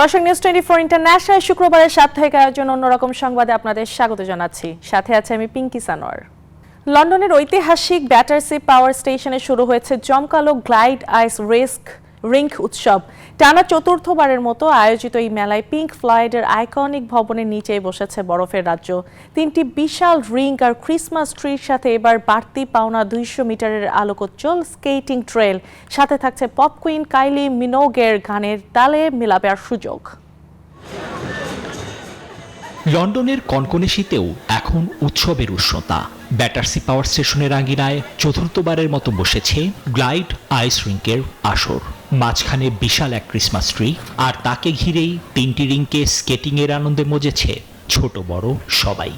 দর্শক news 24 international শুক্রবারের সাপ্তাহিক আয়োজন অন্যরকম সংবাদে আপনাদের স্বাগত জানাচ্ছি। সাথে আছে আমি পিঙ্কি সানোয়ার। লন্ডনের ঐতিহাসিক ব্যাটারসি পাওয়ার স্টেশনে শুরু হয়েছে জমকালো গ্লাইড আইস রিঙ্ক উৎসব। টানা চতুর্থবারের মতো আয়োজিত এই মেলায় পিঙ্ক ফ্লয়েডের আইকনিক ভবনের নিচেই বসেছে বরফের রাজ্য। তিনটি বিশাল রিঙ্ক আর ক্রিসমাস ট্রির সাথে এবার বাড়তি পাওনা 200 মিটারের আলোকোজ্জ্বল স্কেটিং ট্রেল, সাথে থাকছে পপ কুইন কাইলি মিনোগের গানের তালে মেলাবার সুযোগ। লন্ডনের কনকনে শীতেও এখন উৎসবের উষ্ণতা। ব্যাটারসি পাওয়ার স্টেশনের আঙিনায় চতুর্থবারের মতো বসেছে গ্লাইড আইস রিঙ্কের আসর। মাঝখানে বিশাল এক ক্রিসমাস ট্রি, আর তাকে ঘিরেই তিনটি রিঙ্কে স্কেটিংয়ের আনন্দে মজেছে ছোট বড় সবাই।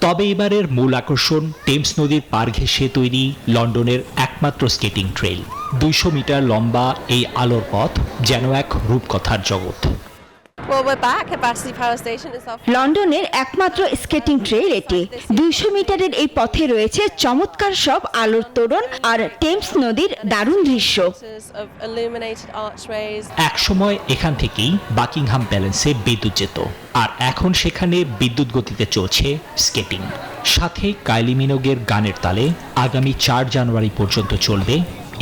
তবে এবারের মূল আকর্ষণ টেমস নদীর পার ঘেঁষে তৈরি লন্ডনের একমাত্র স্কেটিং ট্রেল। 200 মিটার লম্বা এই আলোর পথ যেন এক রূপকথার জগৎ। লন্ডনের একমাত্র স্কেটিং ট্রেল এটি। 200 মিটারের এই পথে রয়েছে চমৎকার সব আলোর তোরণ আর টেমস নদীর দারুণ দৃশ্য। একসময় এখান থেকেই বাকিংহাম প্যালেসে বিদ্যুৎ যেত, আর এখন সেখানে বিদ্যুৎ গতিতে চলছে স্কেটিং। সাথে কাইলি মিনোগের গানের তালে আগামী 4 জানুয়ারি পর্যন্ত চলবে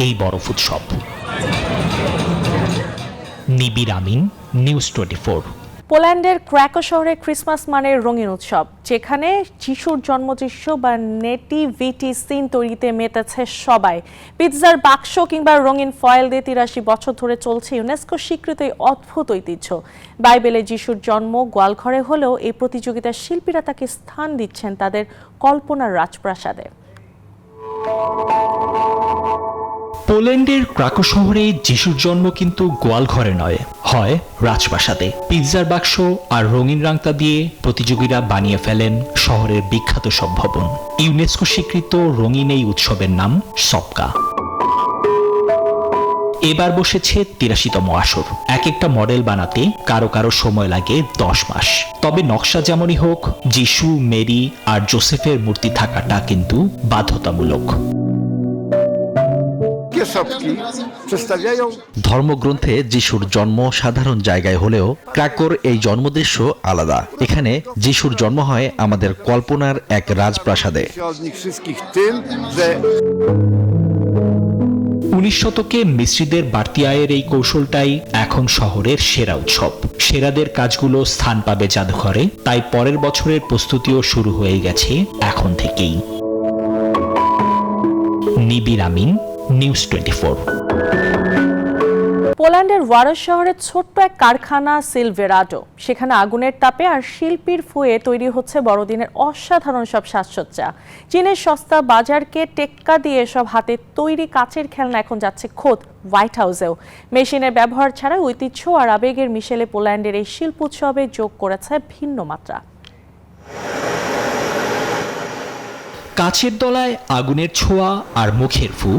এই বরফ উৎসব। নিবির আমিন, নিউজ 24। পোল্যান্ডের ক্র্যাকো শহরে ক্রিসমাস মানের রঙিন উৎসব, যেখানে যিশুর জন্মদৃশ্য বা নেটিভিটি সিন তৈরিতে মেতেছে সবাই। পিৎজার বাক্স কিংবা রঙিন ফয়েল দিয়ে 83 বছর ধরে চলছে ইউনেস্কো স্বীকৃত এই অদ্ভুত ঐতিহ্য। বাইবেলে যিশুর জন্ম গোয়ালঘরে হলেও এই প্রতিযোগিতার শিল্পীরা তাকে স্থান দিচ্ছেন তাদের কল্পনার রাজপ্রাসাদে। পোল্যান্ডের ক্রাকো শহরে যিশুর জন্ম কিন্তু গোয়ালঘরে নয়, হয় রাজপ্রাসাদে। পিৎজার বাক্স আর রঙিন রাংতা দিয়ে প্রতিযোগীরা বানিয়ে ফেলেন শহরের বিখ্যাত সব ভবন। ইউনেস্কো স্বীকৃত রঙিন এই উৎসবের নাম সবকা। এবার বসেছে 83তম আসর। এক একটা মডেল বানাতে কারো কারো সময় লাগে 10 মাস। তবে নকশা যেমনই হোক, যিশু, মেরি আর জোসেফের মূর্তি থাকাটা কিন্তু বাধ্যতামূলক। ধর্মগ্রন্থে যিশুর জন্ম সাধারণ জায়গায় হলেও ক্রাকোর এই জন্মদৃশ্য আলাদা। এখানে যিশুর জন্ম হয় আমাদের কল্পনার এক রাজপ্রাসাদে। 19 শতকে মিস্ত্রিদের বাড়তি আয়ের এই কৌশলটাই এখন শহরের সেরা উৎসব। সেরাদের কাজগুলো স্থান পাবে জাদুঘরে, তাই পরের বছরের প্রস্তুতিও শুরু হয়ে গেছে এখন থেকেই। নিবির আমিন, নিউজ 24। পোল্যান্ডের ওয়ারস শহরের ছোট্ট এক কারখানা সিলভেরাডো, সেখানে আগুনের তাপে আর শিল্পীর ফুয়ে তৈরি হচ্ছে বড়দিনের অসাধারণ সব সাজসজ্জা। চীনের সস্তা বাজারকে টেক্কা দিয়ে সব হাতে তৈরি কাচের খেলনা এখন যাচ্ছে খোদ হোয়াইট হাউসেও। মেশিনের ব্যবহার ছাড়া ঐতিহ্য আর আবেগের মিশেলে পোল্যান্ডের এই শিল্প উৎসবে যোগ করেছে ভিন্ন মাত্রা। কাচের দলায় আগুনের ছোঁয়া আর মুখের ফু,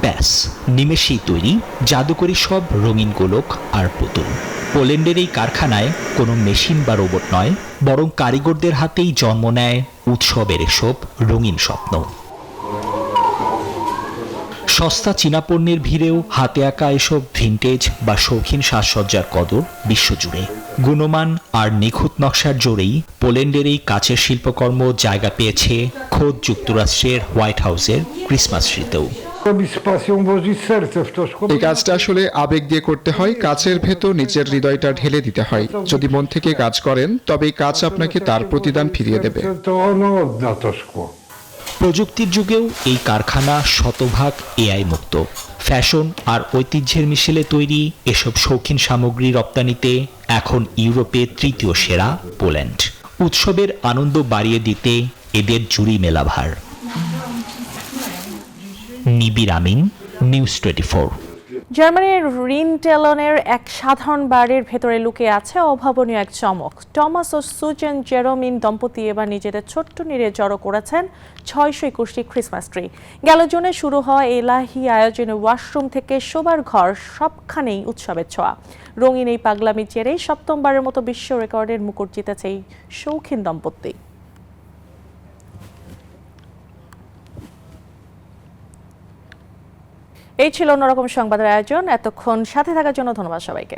ব্যাস নিমেষেই তৈরি জাদুকরী সব রঙিন গোলক আর পুতুল। পোল্যান্ডের এই কারখানায় কোনো মেশিন বা রোবট নয়, বরং কারিগরদের হাতেই জন্ম নেয় উৎসবের এসব রঙিন স্বপ্ন। সস্তা চীনা পণ্যের ভিড়েও হাতে আঁকা এসব ভিনটেজ বা শৌখিন সাজসজ্জার কদর বিশ্বজুড়ে। গুণমান আর নিখুঁত নকশার জোরেই পোল্যান্ডের এই কাচের শিল্পকর্ম জায়গা পেয়েছে খোদ যুক্তরাষ্ট্রের হোয়াইট হাউসের ক্রিসমাস ট্রিতেও। এই কাজটা আসলে আবেগ দিয়ে করতে হয়। কাচের ভেতর নিজের হৃদয়টা ঢেলে দিতে হয়। যদি মন থেকে কাজ করেন, তবে এই কাজ আপনাকে তার প্রতিদান ফিরিয়ে দেবে। প্রযুক্তির যুগেও এই কারখানা শতভাগ এআই মুক্ত। ফ্যাশন আর ঐতিহ্যের মিশেলে তৈরি এসব শৌখিন সামগ্রী রপ্তানিতে এখন ইউরোপে তৃতীয় সেরা পোল্যান্ড। উৎসবের আনন্দ বাড়িয়ে দিতে এদের জুড়ি মেলা ভার। নিবির আমিন, নিউজ 24। জার্মানির রিনটেলনের এক সাধারণ বাড়ির ভেতরে লুকিয়ে আছে অভাবনীয় এক চমক। টমাস ও সুজেন জেরোমিন দম্পতি এবার নিজেদের ছোট্ট নিরে জড়ো করেছেন 621টি ক্রিসমাস ট্রি। গেল জুনে শুরু হওয়া এলাহি আয়োজনে ওয়াশরুম থেকে শোবার ঘর সবখানেই উৎসবের ছোঁয়া। রঙিন এই পাগলামি জেরেই সপ্তমবারের মতো বিশ্ব রেকর্ডের মুকুট জিতেছে এই শৌখিন দম্পতি। এই ছিল অন্যরকম সংবাদের আয়োজন। এতক্ষণ সাথে থাকার জন্য ধন্যবাদ সবাইকে।